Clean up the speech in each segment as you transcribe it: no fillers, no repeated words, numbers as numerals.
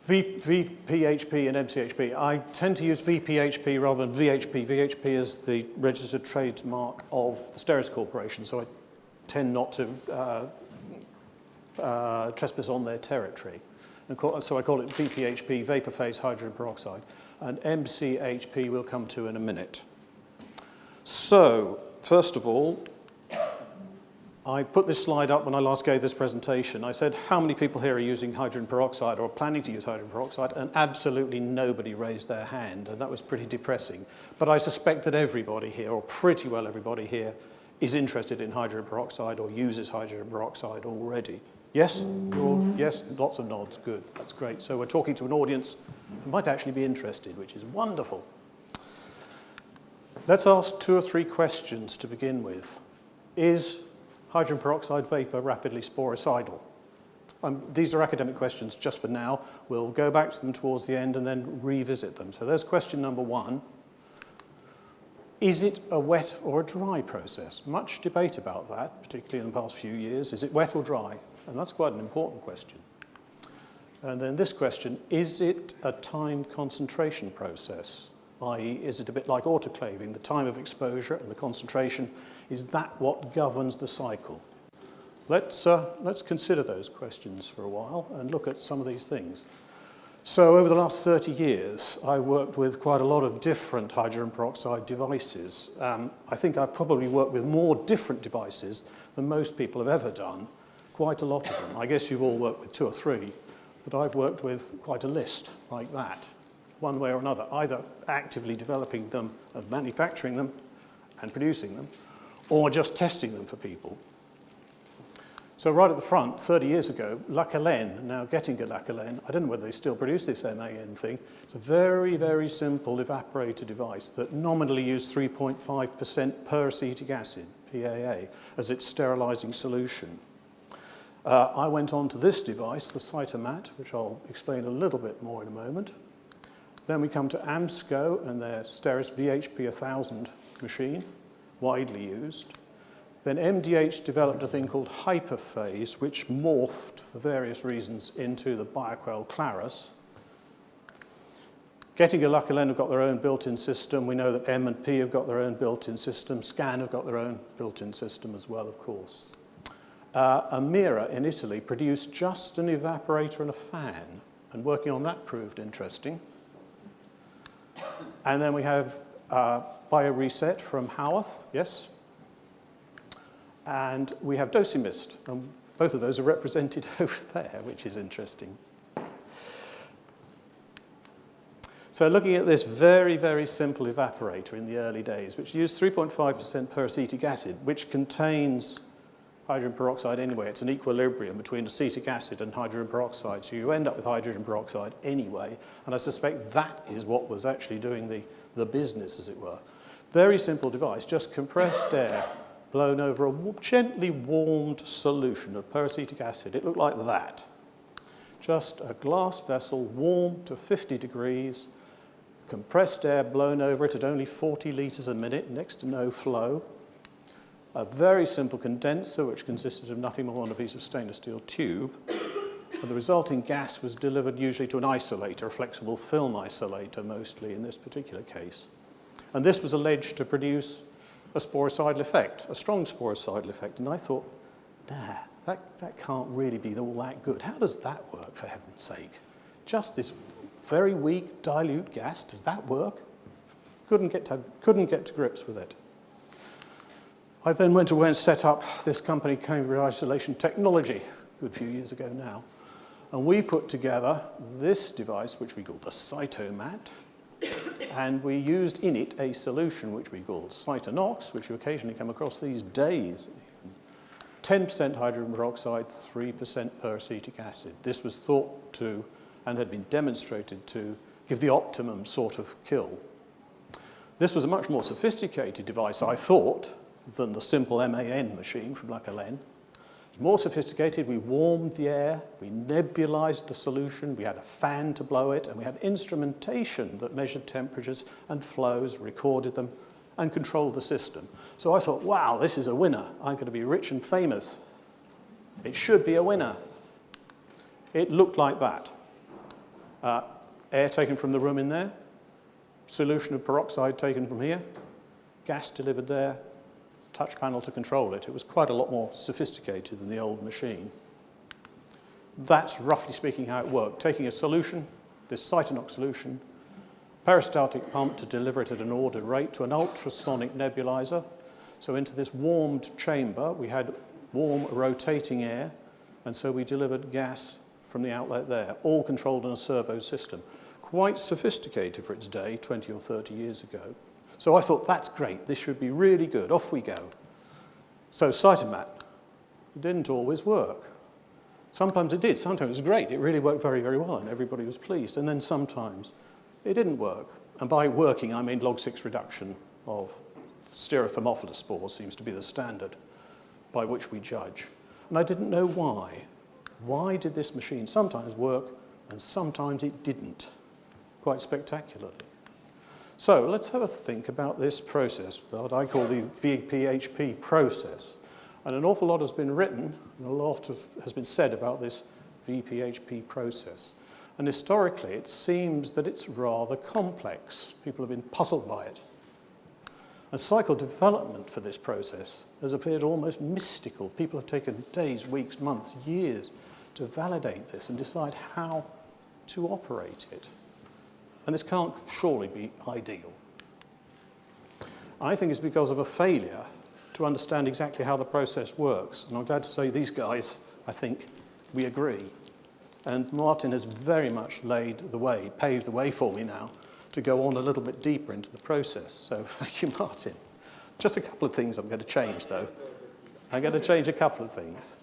VPHP and MCHP. I tend to use VPHP rather than VHP. VHP is the registered trademark of the Steris Corporation, so I tend not to trespass on their territory. So I call it VPHP, vapor phase hydrogen peroxide, and MCHP we'll come to in a minute. So, first of all, I put this slide up when I last gave this presentation. I said, how many people here are using hydrogen peroxide or planning to use hydrogen peroxide? And absolutely nobody raised their hand, and that was pretty depressing. But I suspect that everybody here, or pretty well everybody here, is interested in hydrogen peroxide or uses hydrogen peroxide already. Yes? Yes? Lots of nods. Good. That's great. So we're talking to an audience who might actually be interested, which is wonderful. Let's ask 2 or 3 questions to begin with. Is hydrogen peroxide vapor rapidly sporicidal? These are academic questions just for now. We'll go back to them towards the end and then revisit them. So there's question number 1. Is it a wet or a dry process? Much debate about that, particularly in the past few years. Is it wet or dry? And that's quite an important question. And then this question, is it a time concentration process? I.e., is it a bit like autoclaving? The time of exposure and the concentration, is that what governs the cycle? Let's consider those questions for a while and look at some of these things. So over the last 30 years, I worked with quite a lot of different hydrogen peroxide devices. I think I've probably worked with more different devices than most people have ever done, quite a lot of them. I guess you've all worked with 2 or 3, but I've worked with quite a list like that, one way or another, either actively developing them and manufacturing them and producing them, or just testing them for people. So right at the front, 30 years ago, Lacalene, now Gettinger Lacalene, I don't know whether they still produce this MAN thing. It's a very, very simple evaporator device that nominally used 3.5% per-acetic acid, PAA, as its sterilizing solution. I went on to this device, the Cytomat, which I'll explain a little bit more in a moment. Then we come to AMSCO and their Steris VHP 1000 machine, widely used. Then MDH developed a thing called hyperphase, which morphed for various reasons into the Bioquell Clarus. Gettinger Lacalene have got their own built-in system. We know that M&P have got their own built-in system. Scan have got their own built-in system as well, of course. Amira in Italy produced just an evaporator and a fan, and working on that proved interesting. And then we have BioReset from Howarth, yes? And we have Docimist, and both of those are represented over there, which is interesting. So looking at this very, very simple evaporator in the early days, which used 3.5% per-acetic acid, which contains hydrogen peroxide anyway. It's an equilibrium between acetic acid and hydrogen peroxide, so you end up with hydrogen peroxide anyway, and I suspect that is what was actually doing the business, as it were. Very simple device, just compressed air blown over a gently warmed solution of per-acetic acid. It looked like that. Just a glass vessel warmed to 50 degrees, compressed air blown over it at only 40 litres a minute, next to no flow. A very simple condenser, which consisted of nothing more than a piece of stainless steel tube. And the resulting gas was delivered usually to an isolator, a flexible film isolator mostly in this particular case. And this was alleged to produce a sporicidal effect, a strong sporicidal effect. And I thought, nah, that can't really be all that good. How does that work, for heaven's sake? Just this very weak dilute gas, does that work? Couldn't get to grips with it. I then went away and set up this company, Cambridge Isolation Technology, a good few years ago now. And we put together this device, which we call the Cytomat, and we used in it a solution which we called Cytonox, which you occasionally come across these days. 10% hydrogen peroxide, 3% per-acetic acid. This was thought to, and had been demonstrated to, give the optimum sort of kill. This was a much more sophisticated device, I thought, than the simple MAN machine from Lacalene. More sophisticated, we warmed the air, we nebulized the solution, we had a fan to blow it, and we had instrumentation that measured temperatures and flows, recorded them, and controlled the system. So I thought, wow, this is a winner. I'm going to be rich and famous. It should be a winner. It looked like that. Air taken from the room in there, solution of peroxide taken from here, gas delivered there, touch panel to control it. It was quite a lot more sophisticated than the old machine. That's roughly speaking how it worked. Taking a solution, this Cytonox solution, peristaltic pump to deliver it at an ordered rate to an ultrasonic nebulizer. So into this warmed chamber, we had warm rotating air, and so we delivered gas from the outlet there, all controlled in a servo system. Quite sophisticated for its day, 20 or 30 years ago. So I thought, that's great, this should be really good, off we go. So Cytomat, it didn't always work. Sometimes it did, sometimes it was great, it really worked very, very well, and everybody was pleased. And then sometimes it didn't work. And by working, I mean log-6 reduction of Styrothermophilus spores seems to be the standard by which we judge. And I didn't know why. Why did this machine sometimes work and sometimes it didn't, quite spectacularly? So let's have a think about this process, what I call the VPHP process. And an awful lot has been written, and a lot has been said about this VPHP process. And historically, it seems that it's rather complex. People have been puzzled by it. And cycle development for this process has appeared almost mystical. People have taken days, weeks, months, years to validate this and decide how to operate it. And this can't surely be ideal. I think it's because of a failure to understand exactly how the process works. And I'm glad to say these guys, I think, we agree. And Martin has very much laid the way, paved the way for me now, to go on a little bit deeper into the process. So thank you, Martin. Just a couple of things I'm going to change, though. I'm going to change a couple of things.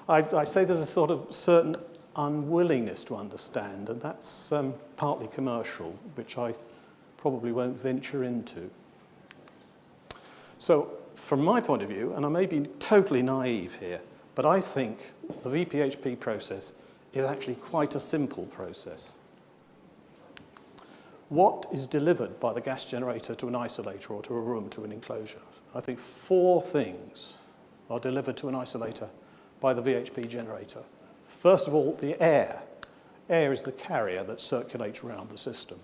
I say there's a sort of certain unwillingness to understand, and that's partly commercial, which I probably won't venture into. So from my point of view, and I may be totally naive here, but I think the VPHP process is actually quite a simple process. What is delivered by the gas generator to an isolator or to a room, to an enclosure? I think 4 things are delivered to an isolator by the VHP generator. First of all, the air. Air is the carrier that circulates around the system.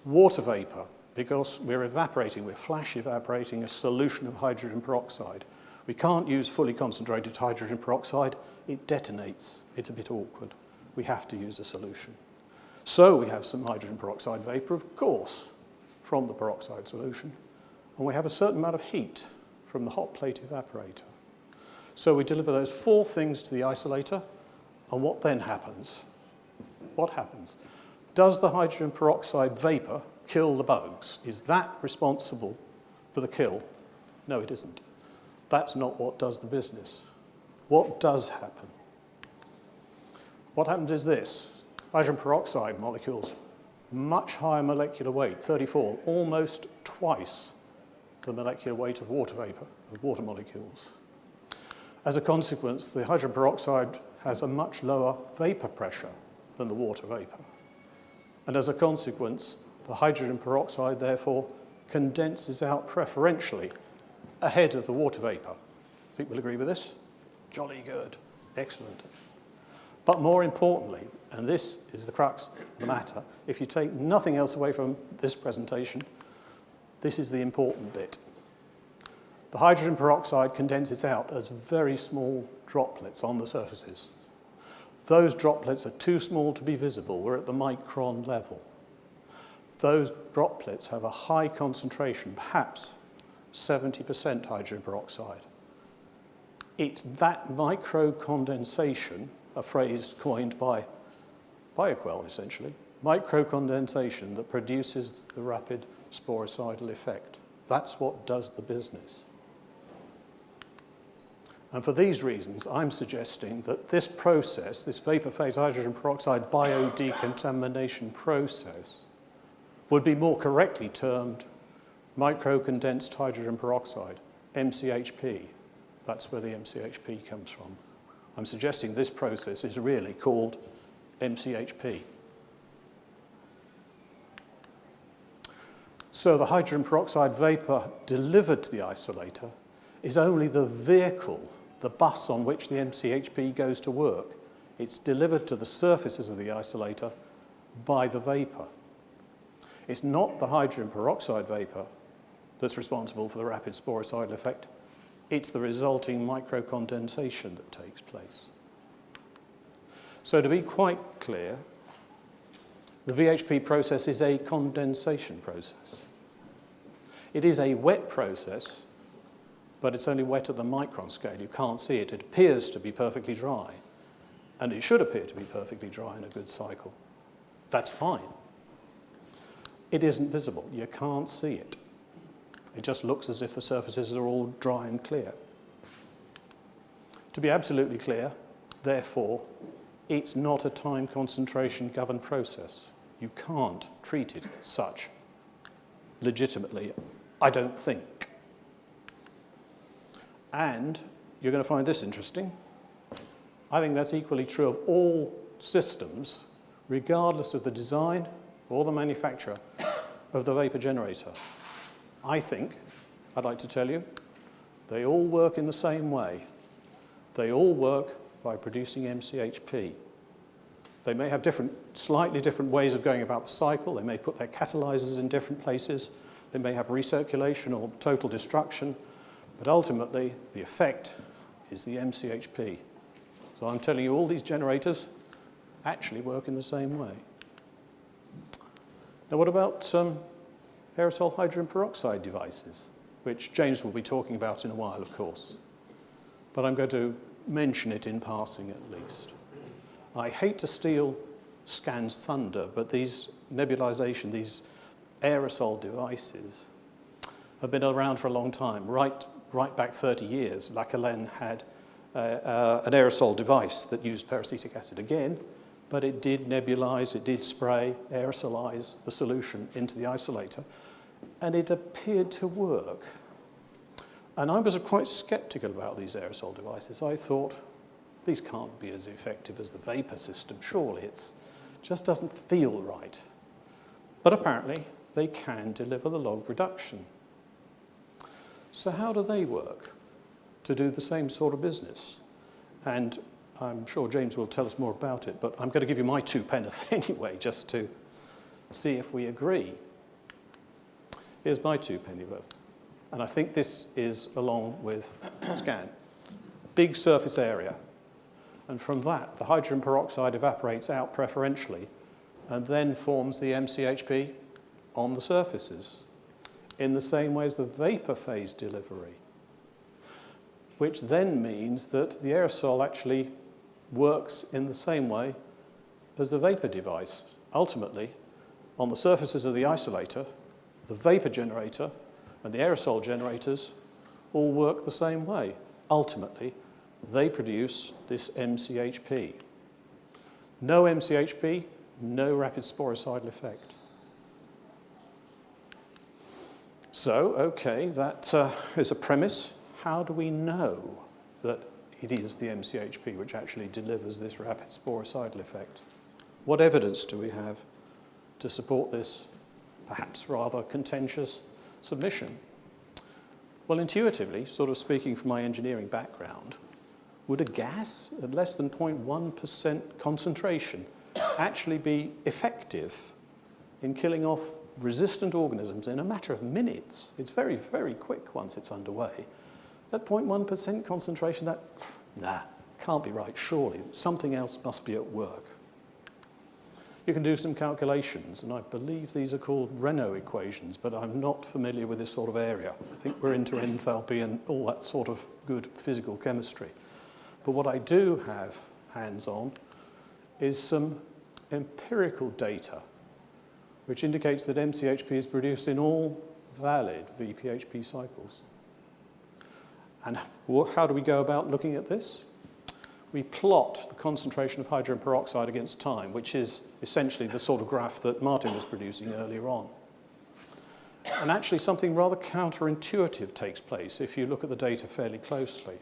Water vapor, because we're flash evaporating a solution of hydrogen peroxide. We can't use fully concentrated hydrogen peroxide. It detonates. It's a bit awkward. We have to use a solution. So we have some hydrogen peroxide vapor, of course, from the peroxide solution. And we have a certain amount of heat from the hot plate evaporator. So we deliver those 4 things to the isolator, and what then happens? What happens? Does the hydrogen peroxide vapor kill the bugs? Is that responsible for the kill? No, it isn't. That's not what does the business. What does happen? What happens is this. Hydrogen peroxide molecules, much higher molecular weight, 34, almost twice the molecular weight of water vapor, of water molecules. As a consequence, the hydrogen peroxide has a much lower vapor pressure than the water vapor. And as a consequence, the hydrogen peroxide, therefore, condenses out preferentially ahead of the water vapor. I think we'll agree with this? Jolly good. Excellent. But more importantly, and this is the crux of the matter, if you take nothing else away from this presentation, this is the important bit. The hydrogen peroxide condenses out as very small droplets on the surfaces. Those droplets are too small to be visible. We're at the micron level. Those droplets have a high concentration, perhaps 70% hydrogen peroxide. It's that microcondensation, a phrase coined by Bioquell, essentially, microcondensation that produces the rapid sporicidal effect. That's what does the business. And for these reasons, I'm suggesting that this process, this vapor phase hydrogen peroxide biodecontamination process, would be more correctly termed microcondensed hydrogen peroxide, MCHP. That's where the MCHP comes from. I'm suggesting this process is really called MCHP. So the hydrogen peroxide vapor delivered to the isolator is only the vehicle, the bus on which the MCHP goes to work. It's delivered to the surfaces of the isolator by the vapour. It's not the hydrogen peroxide vapour that's responsible for the rapid sporicidal effect. It's the resulting microcondensation that takes place. So to be quite clear, the VHP process is a condensation process. It is a wet process, but it's only wet at the micron scale. You can't see it. It appears to be perfectly dry, and it should appear to be perfectly dry in a good cycle. That's fine. It isn't visible. You can't see it. It just looks as if the surfaces are all dry and clear. To be absolutely clear, therefore, it's not a time concentration governed process. You can't treat it as such legitimately, I don't think. And you're going to find this interesting. I think that's equally true of all systems, regardless of the design or the manufacturer of the vapour generator. I think, I'd like to tell you, they all work in the same way. They all work by producing MCHP. They may have slightly different ways of going about the cycle. They may put their catalyzers in different places. They may have recirculation or total destruction. But ultimately, the effect is the MCHP. So I'm telling you, all these generators actually work in the same way. Now, what about aerosol hydrogen peroxide devices, which James will be talking about in a while, of course. But I'm going to mention it in passing at least. I hate to steal Scan's thunder, but these nebulization, these aerosol devices have been around for a long time. Right back 30 years, Lacalene had an aerosol device that used peracetic acid again, but it did nebulize, it did spray, aerosolize the solution into the isolator, and it appeared to work. And I was quite skeptical about these aerosol devices. I thought, these can't be as effective as the vapor system, surely. It just doesn't feel right. But apparently, they can deliver the log reduction. So how do they work to do the same sort of business? And I'm sure James will tell us more about it, but I'm going to give you my 2 penneth anyway, just to see if we agree. Here's my 2 pennyworth. And I think this is along with Scan. Big surface area. And from that, the hydrogen peroxide evaporates out preferentially and then forms the MCHP on the surfaces in the same way as the vapor phase delivery, which then means that the aerosol actually works in the same way as the vapor device. Ultimately, on the surfaces of the isolator, the vapor generator and the aerosol generators all work the same way. Ultimately, they produce this MCHP. No MCHP, no rapid sporicidal effect. So, okay, that is a premise. How do we know that it is the MCHP which actually delivers this rapid sporicidal effect? What evidence do we have to support this perhaps rather contentious submission? Well, intuitively, sort of speaking from my engineering background, would a gas at less than 0.1% concentration actually be effective in killing off resistant organisms in a matter of minutes? It's very, very quick once it's underway. At 0.1% concentration, can't be right, surely. Something else must be at work. You can do some calculations, and I believe these are called Renault equations, but I'm not familiar with this sort of area. I think we're into enthalpy and all that sort of good physical chemistry. But what I do have hands-on is some empirical data which indicates that MCHP is produced in all valid VPHP cycles. And how do we go about looking at this? We plot the concentration of hydrogen peroxide against time, which is essentially the sort of graph that Martin was producing earlier on. And actually something rather counterintuitive takes place if you look at the data fairly closely.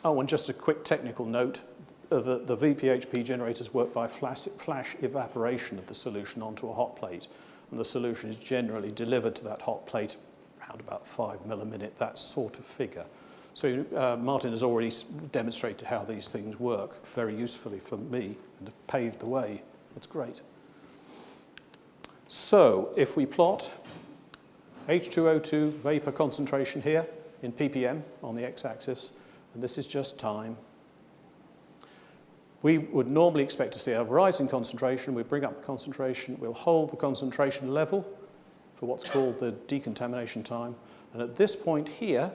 Oh, and just a quick technical note, the VPHP generators work by flash evaporation of the solution onto a hot plate, and the solution is generally delivered to that hot plate around about 5 mil a minute, that sort of figure. So Martin has already demonstrated how these things work very usefully for me and have paved the way. It's great. So if we plot H2O2 vapor concentration here in ppm on the x-axis, and this is just time, we would normally expect to see a rise in concentration. We bring up the concentration, we'll hold the concentration level for what's called the decontamination time, and at this point here,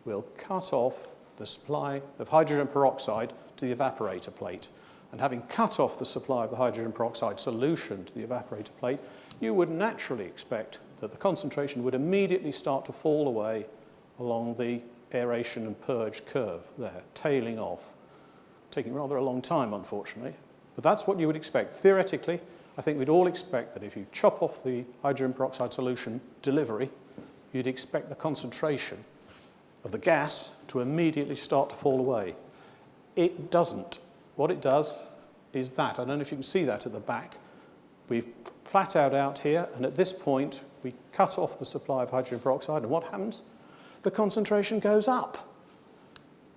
we'll cut off the supply of hydrogen peroxide to the evaporator plate. And having cut off the supply of the hydrogen peroxide solution to the evaporator plate, you would naturally expect that the concentration would immediately start to fall away along the aeration and purge curve there, tailing off. Taking rather a long time, unfortunately. But that's what you would expect. Theoretically, I think we'd all expect that if you chop off the hydrogen peroxide solution delivery, you'd expect the concentration of the gas to immediately start to fall away. It doesn't. What it does is that. I don't know if you can see that at the back. We've plateaued out here, and at this point, we cut off the supply of hydrogen peroxide, and what happens? The concentration goes up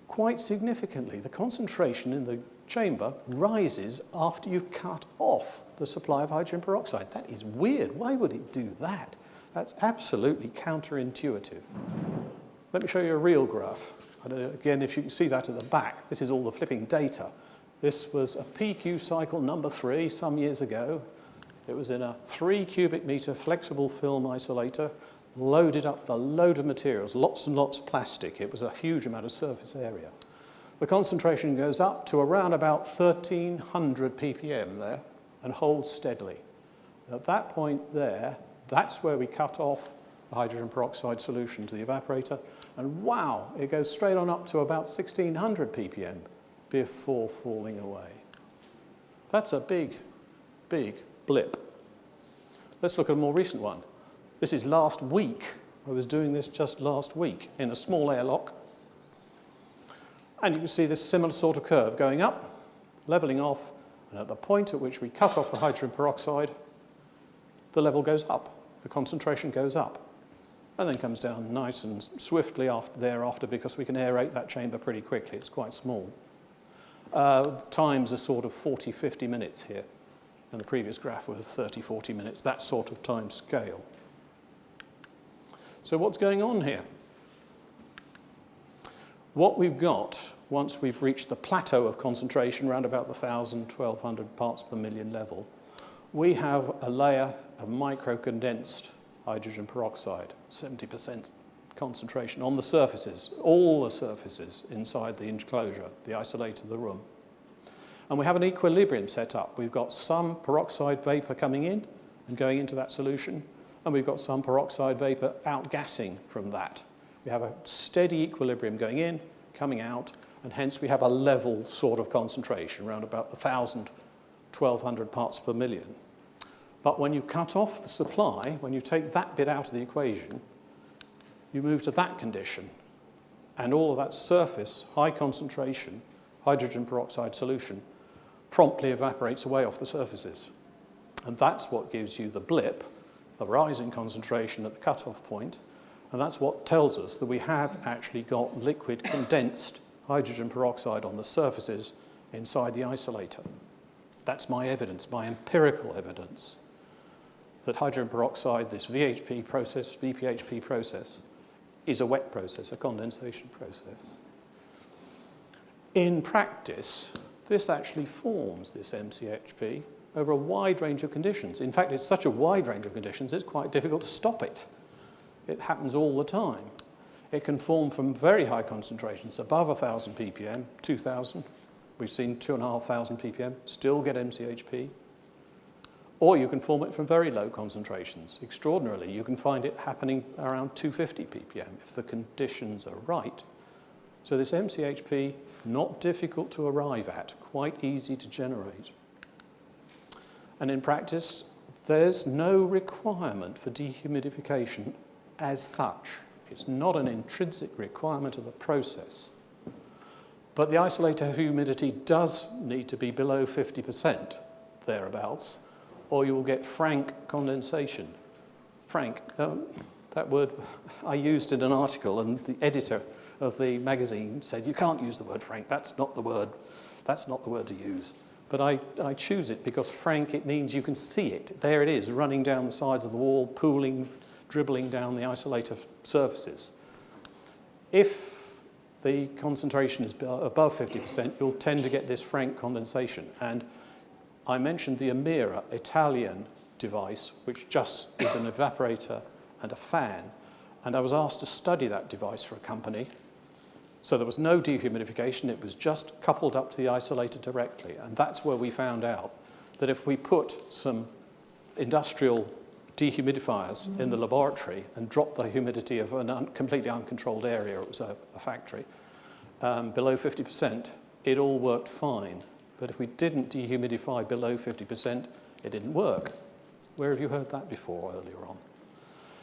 quite significantly. The concentration in the chamber rises after you've cut off the supply of hydrogen peroxide. That is weird. Why would it do that? That's absolutely counterintuitive. Let me show you a real graph. Again, if you can see that at the back, this is all the flipping data. This was a PQ cycle number 3 some years ago. It was in a 3 cubic meter flexible film isolator, loaded up with a load of materials, lots and lots of plastic. It was a huge amount of surface area. The concentration goes up to around about 1300 ppm there and holds steadily. At that point there, that's where we cut off the hydrogen peroxide solution to the evaporator, and wow, it goes straight on up to about 1600 ppm before falling away. That's a big, big blip. Let's look at a more recent one. This is last week. I was doing this just last week in a small airlock. And you can see this similar sort of curve going up, levelling off, and at the point at which we cut off the hydrogen peroxide, the level goes up, the concentration goes up, and then comes down nice and swiftly thereafter because we can aerate that chamber pretty quickly. It's quite small. Times are sort of 40, 50 minutes here, and the previous graph was 30, 40 minutes, that sort of time scale. So what's going on here? What we've got, once we've reached the plateau of concentration, around about the 1,000, 1,200 parts per million level, we have a layer of micro-condensed hydrogen peroxide, 70% concentration on the surfaces, all the surfaces inside the enclosure, the isolator of the room. And we have an equilibrium set up. We've got some peroxide vapor coming in and going into that solution, and we've got some peroxide vapor outgassing from that. We have a steady equilibrium going in, coming out, and hence we have a level sort of concentration, around about 1,000, 1,200 parts per million. But when you cut off the supply, when you take that bit out of the equation, you move to that condition, and all of that surface, high concentration, hydrogen peroxide solution promptly evaporates away off the surfaces. And that's what gives you the blip, the rise in concentration at the cutoff point, and that's what tells us that we have actually got liquid condensed hydrogen peroxide on the surfaces inside the isolator. That's my evidence, my empirical evidence, that hydrogen peroxide, this VHP process, VPHP process, is a wet process, a condensation process. In practice, this actually forms, this MCHP, over a wide range of conditions. In fact, it's such a wide range of conditions, it's quite difficult to stop it. It happens all the time. It can form from very high concentrations, above 1,000 ppm, 2,000. We've seen 2,500 ppm, still get MCHP. Or you can form it from very low concentrations. Extraordinarily, you can find it happening around 250 ppm if the conditions are right. So this MCHP, not difficult to arrive at, quite easy to generate. And in practice, there's no requirement for dehumidification as such. It's not an intrinsic requirement of the process. But the isolator humidity does need to be below 50%, thereabouts, or you will get frank condensation. Frank, that word I used in an article, and the editor of the magazine said, you can't use the word frank, that's not the word to use. But I choose it because frank, it means you can see it. There it is, running down the sides of the wall, pooling, dribbling down the isolator surfaces. If the concentration is above 50%, you'll tend to get this frank condensation. And I mentioned the Amira Italian device, which just is an evaporator and a fan. And I was asked to study that device for a company. So there was no dehumidification, it was just coupled up to the isolator directly. And that's where we found out that if we put some industrial dehumidifiers in the laboratory and dropped the humidity of a completely uncontrolled area, it was a factory, below 50%, it all worked fine. But if we didn't dehumidify below 50%, it didn't work. Where have you heard that before earlier on?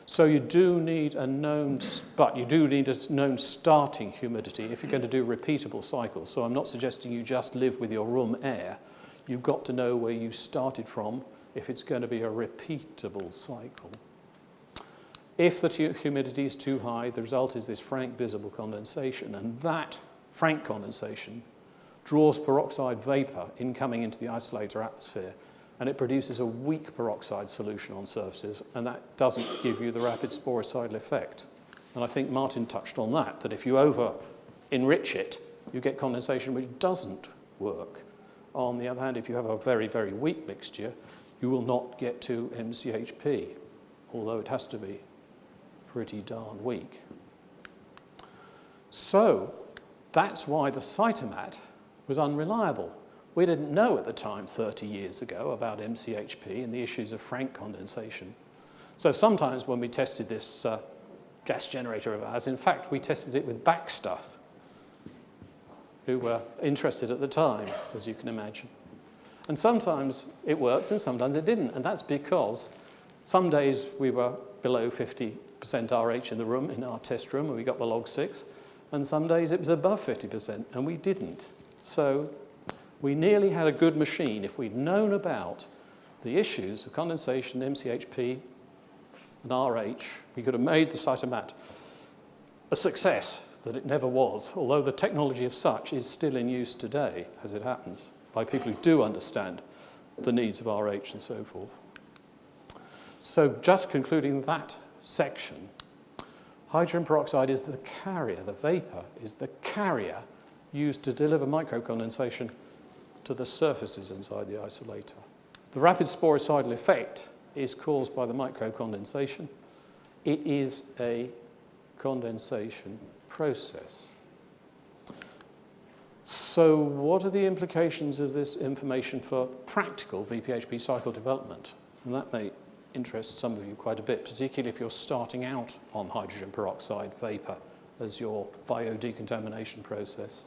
So you do need a known starting humidity if you're going to do repeatable cycles. So I'm not suggesting you just live with your room air. You've got to know where you started from if it's going to be a repeatable cycle. If the humidity is too high, the result is this frank visible condensation, and that frank condensation draws peroxide vapor incoming into the isolator atmosphere, and it produces a weak peroxide solution on surfaces, and that doesn't give you the rapid sporicidal effect. And I think Martin touched on that if you over-enrich it, you get condensation which doesn't work. On the other hand, if you have a very, very weak mixture, you will not get to MCHP, although it has to be pretty darn weak. So that's why the Cytomat was unreliable. We didn't know at the time, 30 years ago, about MCHP and the issues of frank condensation. So sometimes when we tested this gas generator of ours, in fact, we tested it with Baxter, who were interested at the time, as you can imagine. And sometimes it worked and sometimes it didn't. And that's because some days we were below 50% RH in the room, in our test room, and we got the log 6. And some days it was above 50%, and we didn't. So we nearly had a good machine if we'd known about the issues of condensation, MCHP, and RH. We could have made the Cytomat a success that it never was, although the technology as such is still in use today, as it happens, by people who do understand the needs of RH and so forth. So just concluding that section, hydrogen peroxide is the carrier, the vapor is the carrier used to deliver microcondensation to the surfaces inside the isolator. The rapid sporicidal effect is caused by the microcondensation. It is a condensation process. So what are the implications of this information for practical VPHP cycle development? And that may interest some of you quite a bit, particularly if you're starting out on hydrogen peroxide vapor as your biodecontamination process.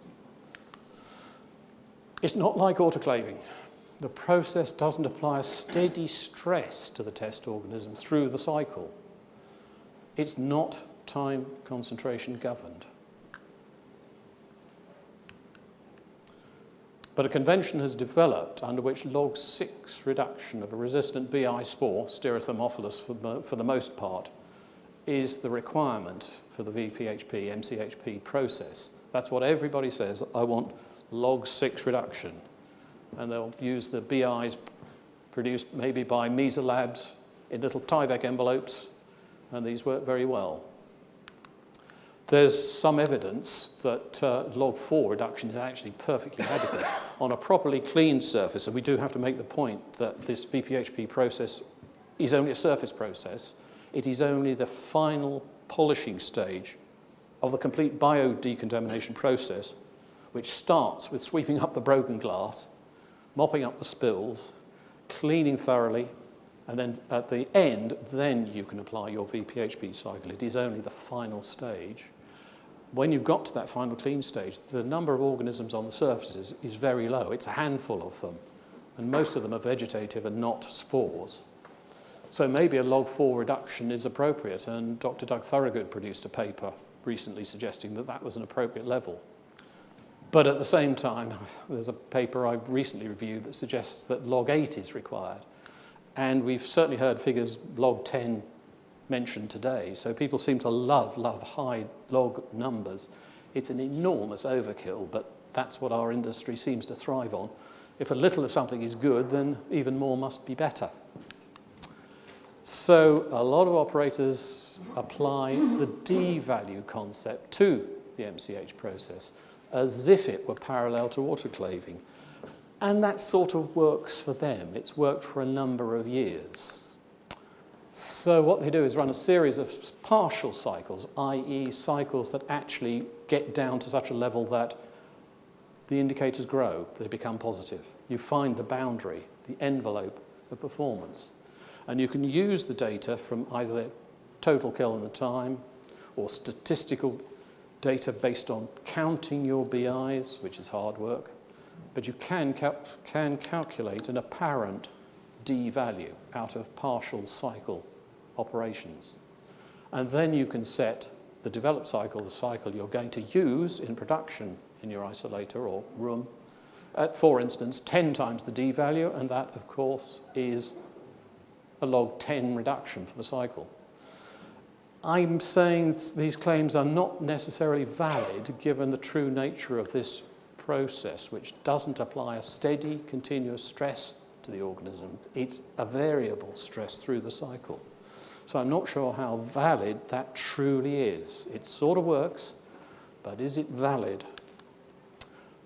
It's not like autoclaving. The process doesn't apply a steady stress to the test organism through the cycle. It's not time concentration governed. But a convention has developed under which log 6 reduction of a resistant BI spore, Styrothermophilus for the most part, is the requirement for the VPHP, MCHP process. That's what everybody says. I want log 6 reduction. And they'll use the BIs produced maybe by MESA labs in little Tyvek envelopes, and these work very well. There's some evidence that log 4 reduction is actually perfectly adequate on a properly cleaned surface, and we do have to make the point that this VPHP process is only a surface process. It is only the final polishing stage of the complete biodecontamination process, which starts with sweeping up the broken glass, mopping up the spills, cleaning thoroughly, and then at the end, then you can apply your VPHP cycle. It is only the final stage. When you've got to that final clean stage, the number of organisms on the surfaces is very low. It's a handful of them, and most of them are vegetative and not spores. So maybe a log 4 reduction is appropriate, and Dr. Doug Thorogood produced a paper recently suggesting that that was an appropriate level. But at the same time, there's a paper I recently reviewed that suggests that log 8 is required. And we've certainly heard figures log 10 mentioned today. So people seem to love high log numbers. It's an enormous overkill, but that's what our industry seems to thrive on. If a little of something is good, then even more must be better. So a lot of operators apply the D-value concept to the MCH process as if it were parallel to autoclaving. And that sort of works for them. It's worked for a number of years. So what they do is run a series of partial cycles, i.e. cycles that actually get down to such a level that the indicators grow, they become positive. You find the boundary, the envelope of performance. And you can use the data from either the total kill in the time or statistical data based on counting your BIs, which is hard work. But you can calculate an apparent D value out of partial cycle operations. And then you can set the developed cycle, the cycle you're going to use in production in your isolator or room, at, for instance, 10 times the D value, and that, of course, is a log 10 reduction for the cycle. I'm saying these claims are not necessarily valid given the true nature of this process, which doesn't apply a steady, continuous stress to the organism. It's a variable stress through the cycle. So I'm not sure how valid that truly is. It sort of works, but is it valid?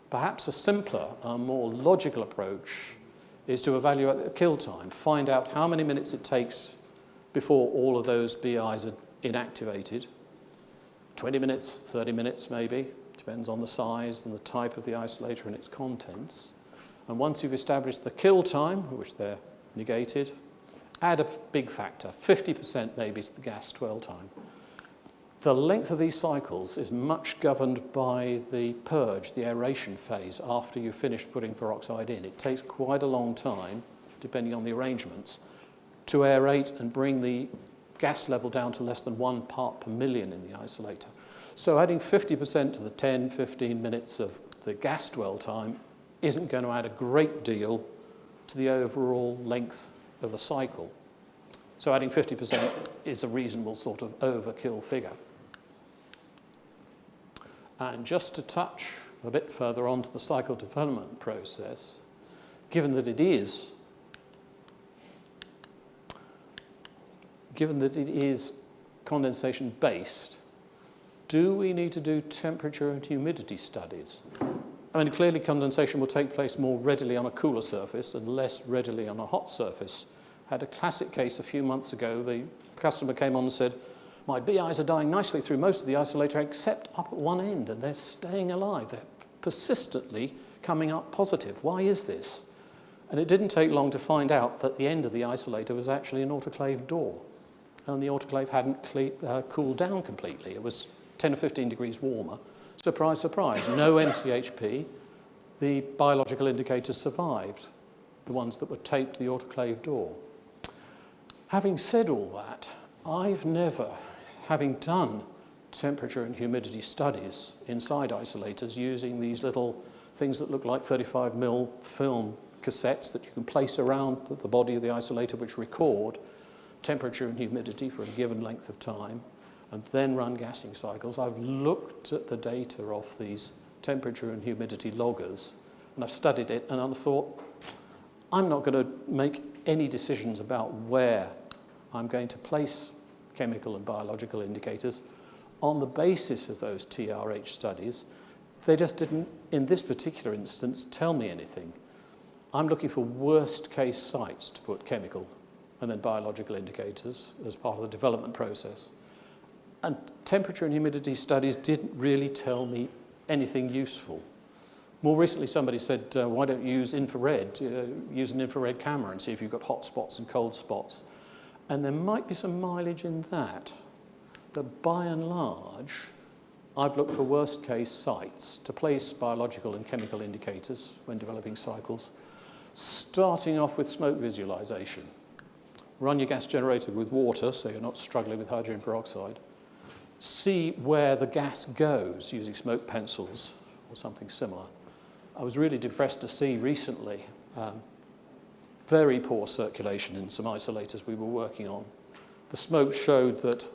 Perhaps a simpler, more logical approach is to evaluate the kill time, find out how many minutes it takes before all of those BIs are inactivated. 20 minutes, 30 minutes maybe, depends on the size and the type of the isolator and its contents. And once you've established the kill time, which they're negated, add a big factor, 50% maybe to the gas dwell time. The length of these cycles is much governed by the purge, the aeration phase, after you've finished putting peroxide in. It takes quite a long time, depending on the arrangements, to aerate and bring the gas level down to less than 1 part per million in the isolator. So adding 50% to the 10, 15 minutes of the gas dwell time isn't going to add a great deal to the overall length of the cycle. So adding 50% is a reasonable sort of overkill figure. And just to touch a bit further on to the cycle development process, given that it is condensation based, do we need to do temperature and humidity studies? I mean, clearly condensation will take place more readily on a cooler surface and less readily on a hot surface. I had a classic case a few months ago. The customer came on and said, my BIs are dying nicely through most of the isolator except up at one end, and they're staying alive. They're persistently coming up positive. Why is this? And it didn't take long to find out that the end of the isolator was actually an autoclave door, and the autoclave hadn't cooled down completely. It was 10 or 15 degrees warmer. Surprise, surprise, no MCHP. The biological indicators survived, the ones that were taped to the autoclave door. Having said all that, I've never, having done temperature and humidity studies inside isolators using these little things that look like 35mm film cassettes that you can place around the body of the isolator, which record temperature and humidity for a given length of time, and then run gassing cycles. I've looked at the data off these temperature and humidity loggers, and I've studied it, and I've thought, I'm not going to make any decisions about where I'm going to place chemical and biological indicators on the basis of those TRH studies. They just didn't, in this particular instance, tell me anything. I'm looking for worst case sites to put chemical and then biological indicators as part of the development process. And temperature and humidity studies didn't really tell me anything useful. More recently, somebody said, why don't you use infrared? Use an infrared camera and see if you've got hot spots and cold spots. And there might be some mileage in that. But by and large, I've looked for worst case sites to place biological and chemical indicators when developing cycles, starting off with smoke visualization. Run your gas generator with water so you're not struggling with hydrogen peroxide. See where the gas goes using smoke pencils or something similar. I was really depressed to see recently very poor circulation in some isolators we were working on. The smoke showed that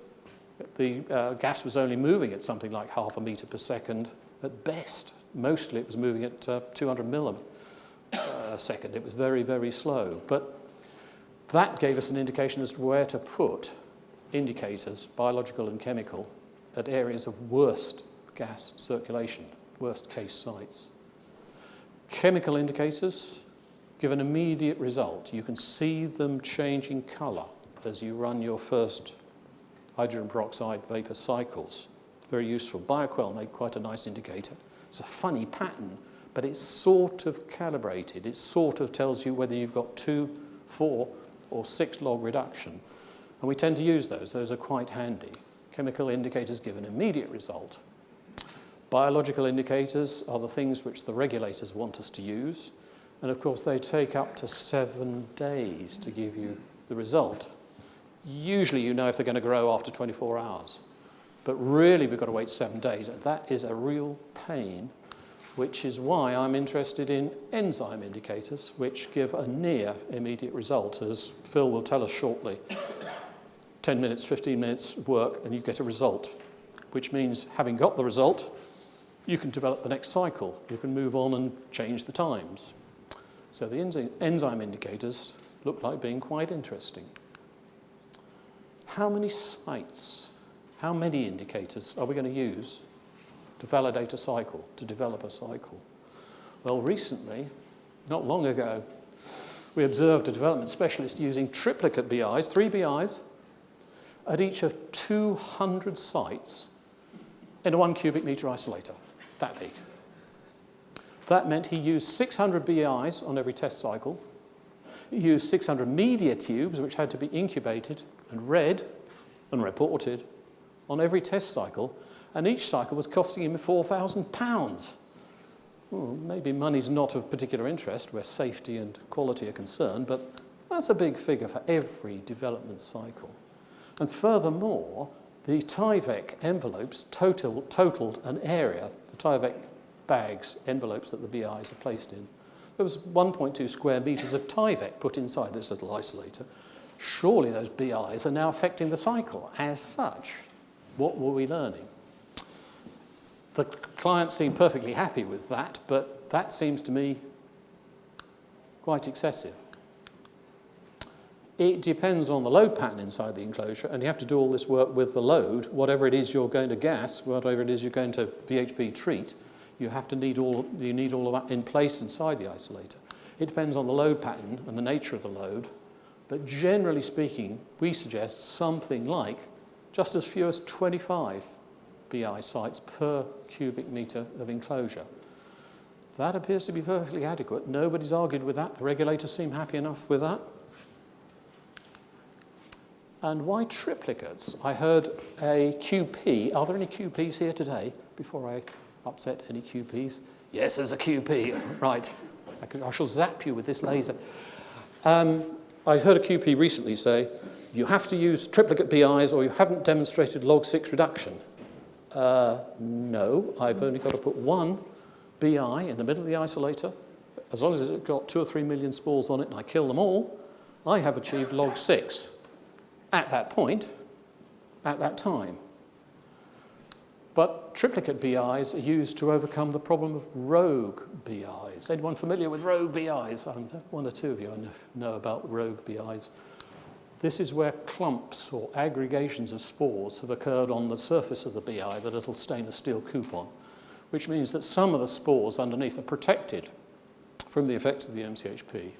The gas was only moving at something like 0.5 metre per second at best. Mostly it was moving at 200 millisecond. It was very, very slow. But that gave us an indication as to where to put indicators, biological and chemical, at areas of worst gas circulation, worst case sites. Chemical indicators give an immediate result. You can see them changing colour as you run your first hydrogen peroxide vapour cycles. Very useful. Bioquell made quite a nice indicator. It's a funny pattern, but it's sort of calibrated. It sort of tells you whether you've got 2, 4, or 6 log reduction. And we tend to use those. Those are quite handy. Chemical indicators give an immediate result. Biological indicators are the things which the regulators want us to use. And of course, they take up to 7 days to give you the result. Usually you know if they're going to grow after 24 hours. But really we've got to wait 7 days. And that is a real pain, which is why I'm interested in enzyme indicators, which give a near immediate result, as Phil will tell us shortly. 10 minutes, 15 minutes work, and you get a result, which means having got the result, you can develop the next cycle. You can move on and change the times. So the enzyme indicators look like being quite interesting. How many sites, how many indicators are we going to use to validate a cycle, to develop a cycle? Well, recently, not long ago, we observed a development specialist using triplicate BIs, 3 BIs, at each of 200 sites in a 1 cubic metre isolator, that big. That meant he used 600 BIs on every test cycle. He used 600 media tubes, which had to be incubated and read and reported on every test cycle, and each cycle was costing him £4,000. Well, maybe money's not of particular interest where safety and quality are concerned, but that's a big figure for every development cycle. And furthermore, the Tyvek envelopes totaled an area, the Tyvek bags, envelopes that the BIs are placed in. There was 1.2 square metres of Tyvek put inside this little isolator. Surely those BIs are now affecting the cycle. As such, what were we learning? The client seemed perfectly happy with that, but that seems to me quite excessive. It depends on the load pattern inside the enclosure, and you have to do all this work with the load. Whatever it is you're going to gas, whatever it is you're going to VHP treat, you need all of that in place inside the isolator. It depends on the load pattern and the nature of the load, but generally speaking, we suggest something like just as few as 25 BI sites per cubic metre of enclosure. That appears to be perfectly adequate. Nobody's argued with that. The regulators seem happy enough with that. And why triplicates? I heard a QP. Are there any QPs here today? Before I upset any QPs. Yes, there's a QP. Right. I shall zap you with this laser. I heard a QP recently say, you have to use triplicate BIs or you haven't demonstrated log 6 reduction. No, I've only got to put 1 BI in the middle of the isolator. As long as it's got 2 or 3 million spores on it and I kill them all, I have achieved log 6. At that point, at that time. But triplicate BIs are used to overcome the problem of rogue BIs. Anyone familiar with rogue BIs? 1 or 2 of you know about rogue BIs. This is where clumps or aggregations of spores have occurred on the surface of the BI, the little stainless steel coupon, which means that some of the spores underneath are protected from the effects of the MCHP.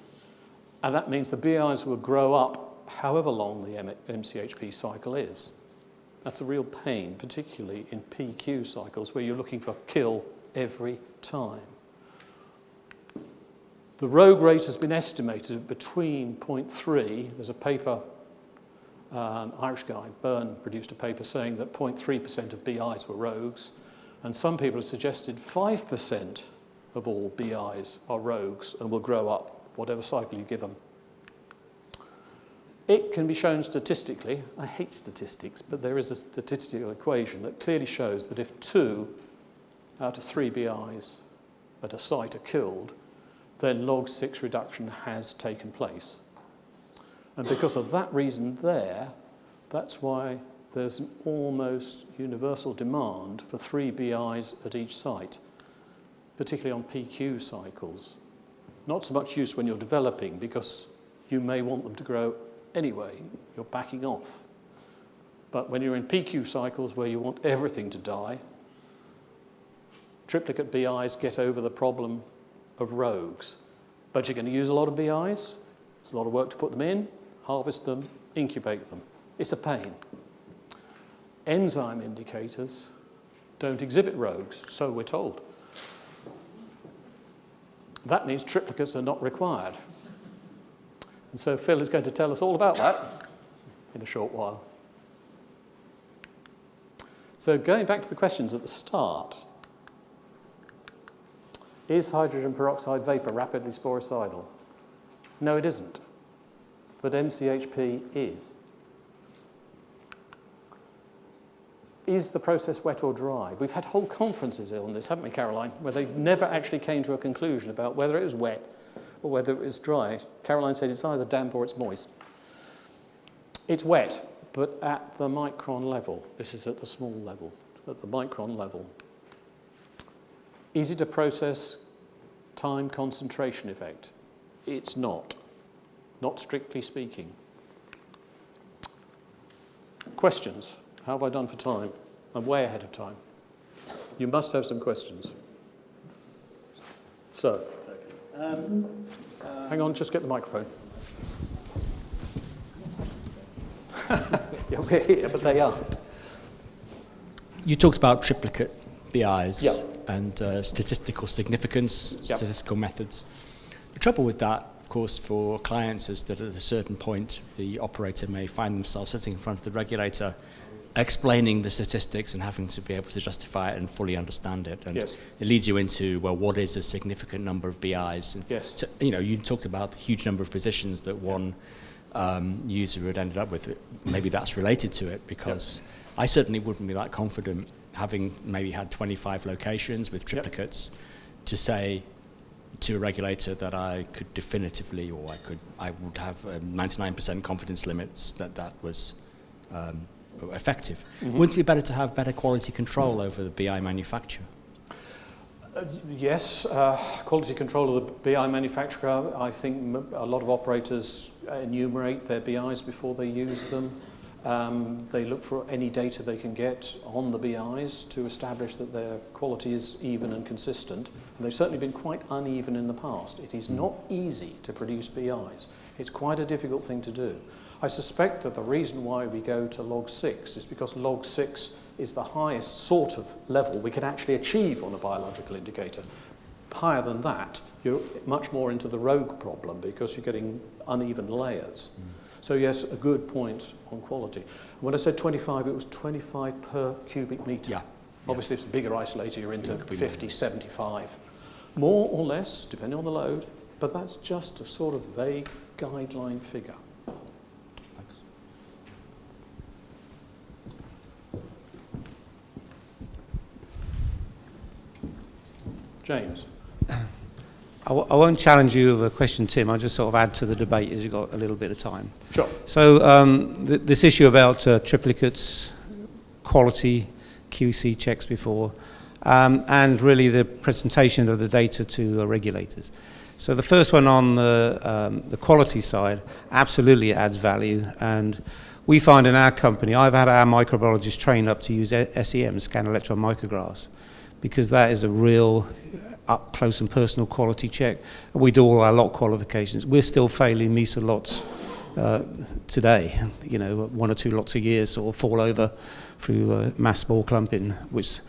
And that means the BIs will grow up however long the MCHP cycle is. That's a real pain, particularly in PQ cycles where you're looking for kill every time. The rogue rate has been estimated between 0.3, there's a paper, an Irish guy, Byrne, produced a paper saying that 0.3% of BIs were rogues, and some people have suggested 5% of all BIs are rogues and will grow up, whatever cycle you give them. It can be shown statistically, I hate statistics, but there is a statistical equation that clearly shows that if 2 out of 3 BIs at a site are killed, then log 6 reduction has taken place. And because of that reason there, that's why there's an almost universal demand for 3 BIs at each site, particularly on PQ cycles. Not so much use when you're developing, because you may want them to grow anyway, you're backing off. But when you're in PQ cycles where you want everything to die, triplicate BIs get over the problem of rogues. But you're going to use a lot of BIs, it's a lot of work to put them in, harvest them, incubate them. It's a pain. Enzyme indicators don't exhibit rogues, so we're told. That means triplicates are not required. And so Phil is going to tell us all about that in a short while. So going back to the questions at the start, is hydrogen peroxide vapour rapidly sporicidal? No, it isn't, but MCHP is. Is the process wet or dry? We've had whole conferences on this, haven't we, Caroline, where they never actually came to a conclusion about whether it was wet or whether it was dry. Caroline said it's either damp or it's moist. It's wet, but at the micron level. This is at the small level, at the micron level. Easy to process, time concentration effect. It's not strictly speaking. Questions? How have I done for time? I'm way ahead of time. You must have some questions. So, hang on, just get the microphone. Yeah, we're here, but they aren't. You talked about triplicate BIs Yeah. and statistical significance, statistical methods. The trouble with that, of course, for clients is that at a certain point, the operator may find themselves sitting in front of the regulator explaining the statistics and having to be able to justify it and fully understand it. And Yes. it leads you into, well, what is a significant number of BIs? And Yes. so, you know, you talked about the huge number of positions that one user had ended up with. Maybe that's related to it, because I certainly wouldn't be that confident, having maybe had 25 locations with triplicates, to say to a regulator that I could definitively, or I would have 99% confidence limits that was effective. Mm-hmm. Wouldn't it be better to have better quality control over the BI manufacturer? Yes, quality control of the BI manufacturer. I think a lot of operators enumerate their BIs before they use them. They look for any data they can get on the BIs to establish that their quality is even and consistent. And they've certainly been quite uneven in the past. It is not easy to produce BIs. It's quite a difficult thing to do. I suspect that the reason why we go to log 6 is because log 6 is the highest sort of level we can actually achieve on a biological indicator. Higher than that, you're much more into the rogue problem because you're getting uneven layers. So yes, a good point on quality. When I said 25, it was 25 per cubic metre. Yeah. Obviously, if it's a bigger isolator, you're into 50, 75. More or less, depending on the load, but that's just a sort of vague guideline figure. Thanks. James. I won't challenge you with a question, Tim. I'll just sort of add to the debate as you've got a little bit of time. Sure. So this issue about triplicates, quality, QC checks before, and really the presentation of the data to regulators. So the first one on the quality side, absolutely it adds value. And we find in our company, I've had our microbiologists trained up to use SEM, scan electron micrographs, because that is a real up close and personal quality check. And we do all our lot qualifications. We're still failing MESA lots today. You know, 1 or 2 lots a year sort of fall over through mass spore clumping, which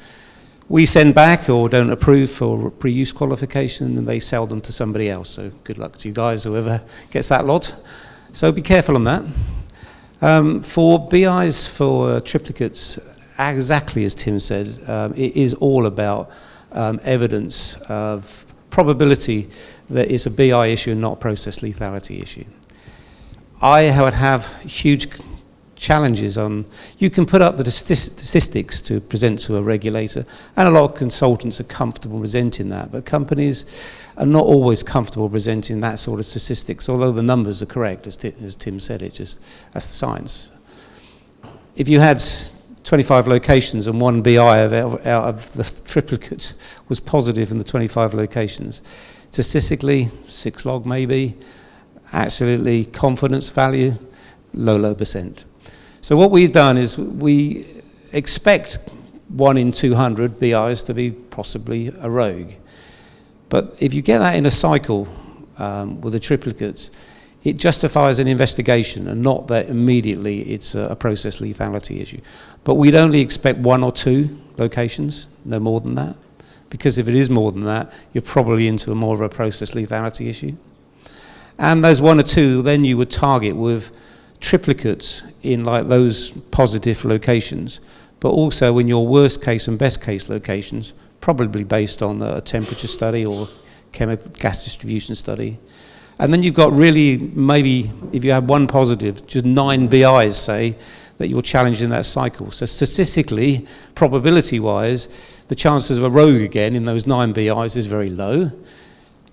we send back or don't approve for pre-use qualification, and they sell them to somebody else. So good luck to you guys, whoever gets that lot. So be careful on that. For BIs, for triplicates, exactly as Tim said, it is all about evidence of probability that it's a BI issue and not a process lethality issue. I would have huge challenges on, you can put up the statistics to present to a regulator, and a lot of consultants are comfortable presenting that, but companies are not always comfortable presenting that sort of statistics, although the numbers are correct, as Tim said, that's the science. if you had 25 locations and one BI out of the triplicate was positive in the 25 locations, statistically, 6 log maybe, absolutely confidence value, low percent. So what we've done is we expect 1 in 200 BIs to be possibly a rogue. But if you get that in a cycle with the triplicates, it justifies an investigation and not that immediately it's a process lethality issue. But we'd only expect 1 or 2 locations, no more than that. Because if it is more than that, you're probably into more of a process lethality issue. And those 1 or 2, then you would target with triplicates in like those positive locations, but also in your worst case and best case locations, probably based on a temperature study or chemical gas distribution study. And then you've got really, maybe if you have 1 positive, just 9 BIs, say, that you're challenged in that cycle. So statistically, probability-wise, the chances of a rogue again in those 9 BIs is very low.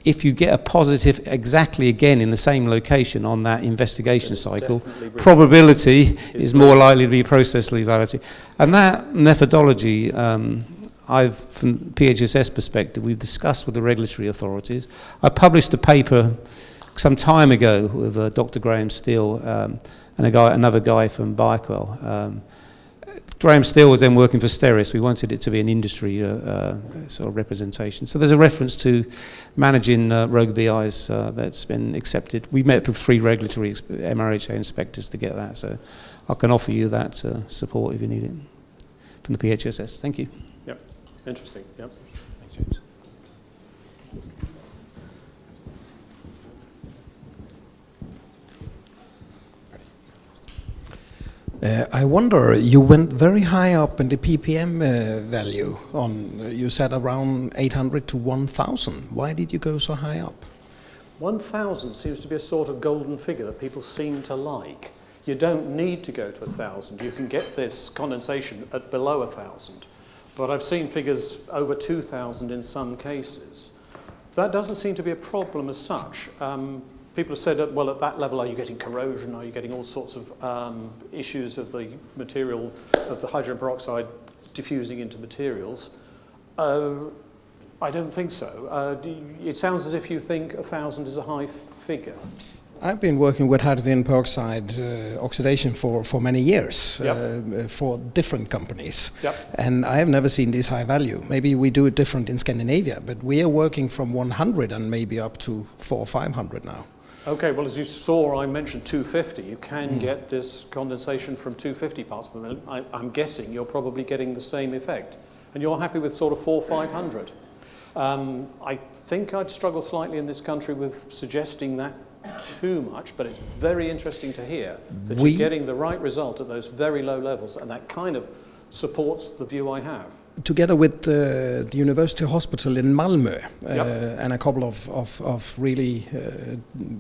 If you get a positive exactly again in the same location on that investigation cycle, probability is more likely to be process lethality. And that methodology, from PHSS perspective, we've discussed with the regulatory authorities. I published a paper some time ago with Dr. Graham Steele and another guy from Bioquell. Graham Steele was then working for Steris. We wanted it to be an industry sort of representation. So there's a reference to managing rogue BIs that's been accepted. We met with 3 regulatory MRHA inspectors to get that, so I can offer you that support if you need it from the PHSS. Thank you. Yep, interesting, yep. Thanks, James. I wonder, you went very high up in the ppm value you said around 800 to 1,000. Why did you go so high up? 1,000 seems to be a sort of golden figure that people seem to like. You don't need to go to 1,000. You can get this condensation at below 1,000. But I've seen figures over 2,000 in some cases. That doesn't seem to be a problem as such. People have said, that, well, at that level, are you getting corrosion? Are you getting all sorts of issues of the material, of the hydrogen peroxide diffusing into materials? I don't think so. It sounds as if you think 1,000 is a high figure. I've been working with hydrogen peroxide oxidation for many years, Yep. for different companies. Yep. And I have never seen this high value. Maybe we do it different in Scandinavia, but we are working from 100 and maybe up to 400 or 500 now. Okay, well, as you saw, I mentioned 250. You can get this condensation from 250 parts per million. I'm guessing you're probably getting the same effect. And you're happy with sort of 400, 500. I think I'd struggle slightly in this country with suggesting that too much, but it's very interesting to hear that you're getting the right result at those very low levels, and that kind of supports the view I have. Together with the University Hospital in Malmö Yep. and a couple of really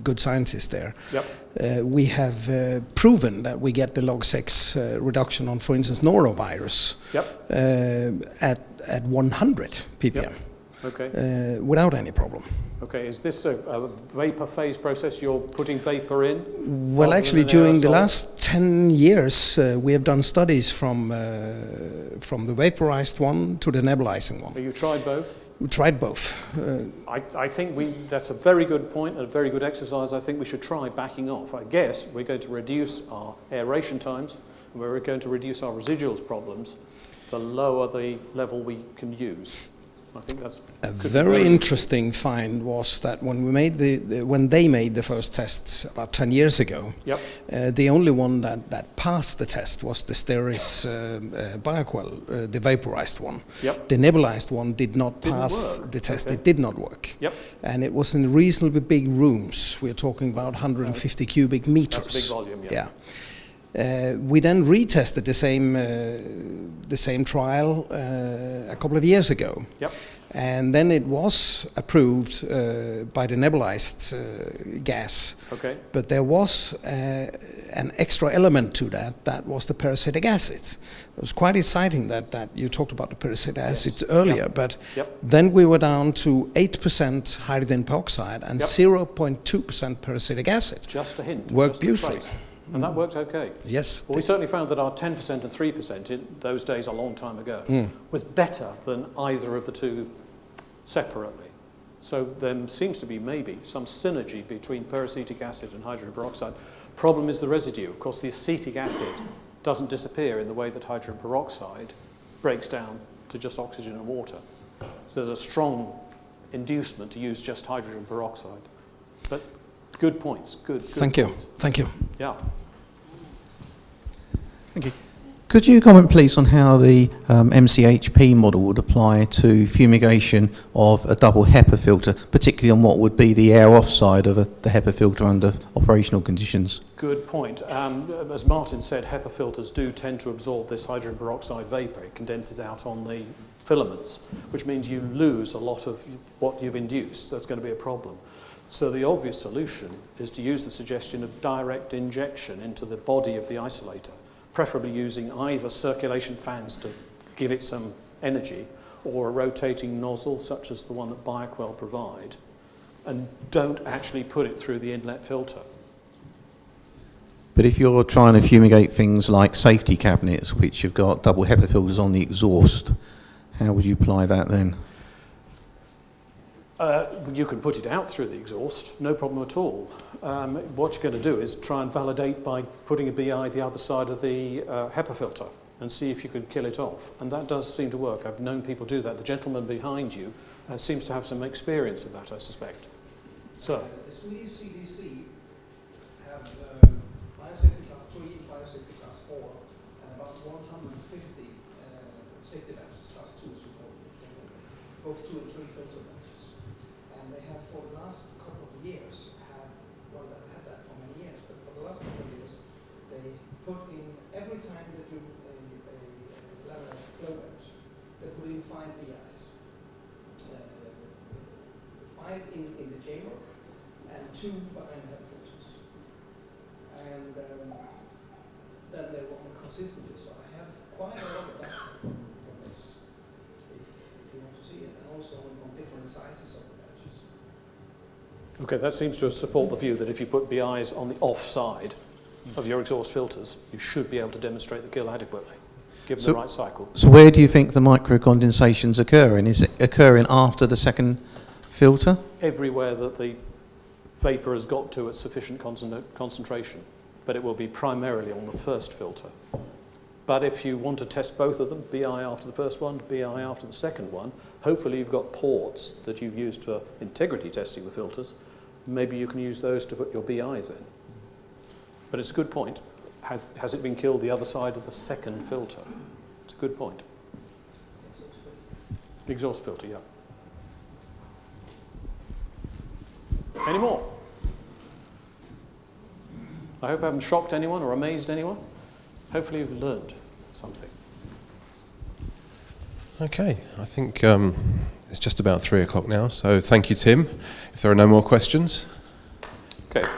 good scientists there, Yep. we have proven that we get the log 6 reduction on, for instance, norovirus Yep. At 100 ppm. Yep. Okay. Without any problem. Okay, is this a vapor phase process? You're putting vapor in? Well, rather actually, than an during the aerosol? last 10 years, we have done studies from the vaporized one to the nebulizing one. Have you tried both? We tried both. I think that's a very good point, a very good exercise. I think we should try backing off. I guess we're going to reduce our aeration times, and we're going to reduce our residuals problems, the lower the level we can use. I think that's A very interesting find was that when we made when they made the first tests about 10 years ago, Yep. The only one that passed the test was the Steris Bioquell, the vaporized one. Yep. The nebulized one did not Didn't pass work. the test. Okay. It did not work. Yep. And it was in reasonably big rooms. We're talking about 150 cubic meters. That's a big volume, yeah. We then retested the same trial a couple of years ago. Yep. And then it was approved by the nebulized gas. Okay. But there was an extra element to that was the parasitic acid. It was quite exciting that you talked about the parasitic acid earlier, Yep. but Yep. then we were down to 8% hydrogen peroxide and Yep. 0.2% parasitic acid. Just a hint. Worked just a beautifully. trace. And that worked okay. Yes. Well, we certainly found that our 10% and 3% in those days a long time ago was better than either of the two separately. So there seems to be maybe some synergy between peracetic acid and hydrogen peroxide. Problem is the residue. Of course, the acetic acid doesn't disappear in the way that hydrogen peroxide breaks down to just oxygen and water. So there's a strong inducement to use just hydrogen peroxide. But good points. Good Thank you. points. Thank you. Yeah. Thank you. Could you comment, please, on how the MCHP model would apply to fumigation of a double HEPA filter, particularly on what would be the air-off side of the HEPA filter under operational conditions? Good point. As Martin said, HEPA filters do tend to absorb this hydrogen peroxide vapour. It condenses out on the filaments, which means you lose a lot of what you've induced. That's going to be a problem. So the obvious solution is to use the suggestion of direct injection into the body of the isolator, preferably using either circulation fans to give it some energy or a rotating nozzle such as the one that Bioquell provide, and don't actually put it through the inlet filter. But if you're trying to fumigate things like safety cabinets, which have got double HEPA filters on the exhaust, how would you apply that then? You can put it out through the exhaust, no problem at all. What you're going to do is try and validate by putting a BI the other side of the HEPA filter and see if you can kill it off. And that does seem to work. I've known people do that. The gentleman behind you seems to have some experience of that, I suspect. So. The Swedish CDC have fire safety class 3, fire safety class 4, and about 150 safety batches, class 2, so called, both 2 and 3 filter batches. And they have, for the last couple of years, well, they had that for many years, but for the last couple of years, they put in, every time they do a laminar flow batch, they put in 5 BIs. 5 in the chamber, and 2 behind head filters. And then they run consistently. So I have quite a lot of data from this, if you want to see it, and also on different sizes of the batches. Okay, that seems to support the view that if you put BIs on the off side of your exhaust filters, you should be able to demonstrate the kill adequately, given the right cycle. So where do you think the microcondensation's occurring? Is it occurring after the second filter? Everywhere that the vapour has got to at sufficient concentration, but it will be primarily on the first filter. But if you want to test both of them, BI after the first one, BI after the second one, hopefully you've got ports that you've used for integrity testing the filters. Maybe you can use those to put your BIs in. But it's a good point. Has it been killed the other side of the second filter? It's a good point. The exhaust filter, yeah. Any more? I hope I haven't shocked anyone or amazed anyone. Hopefully you've learned something. Okay, I think it's just about 3 o'clock now, so thank you, Tim. If there are no more questions. Okay.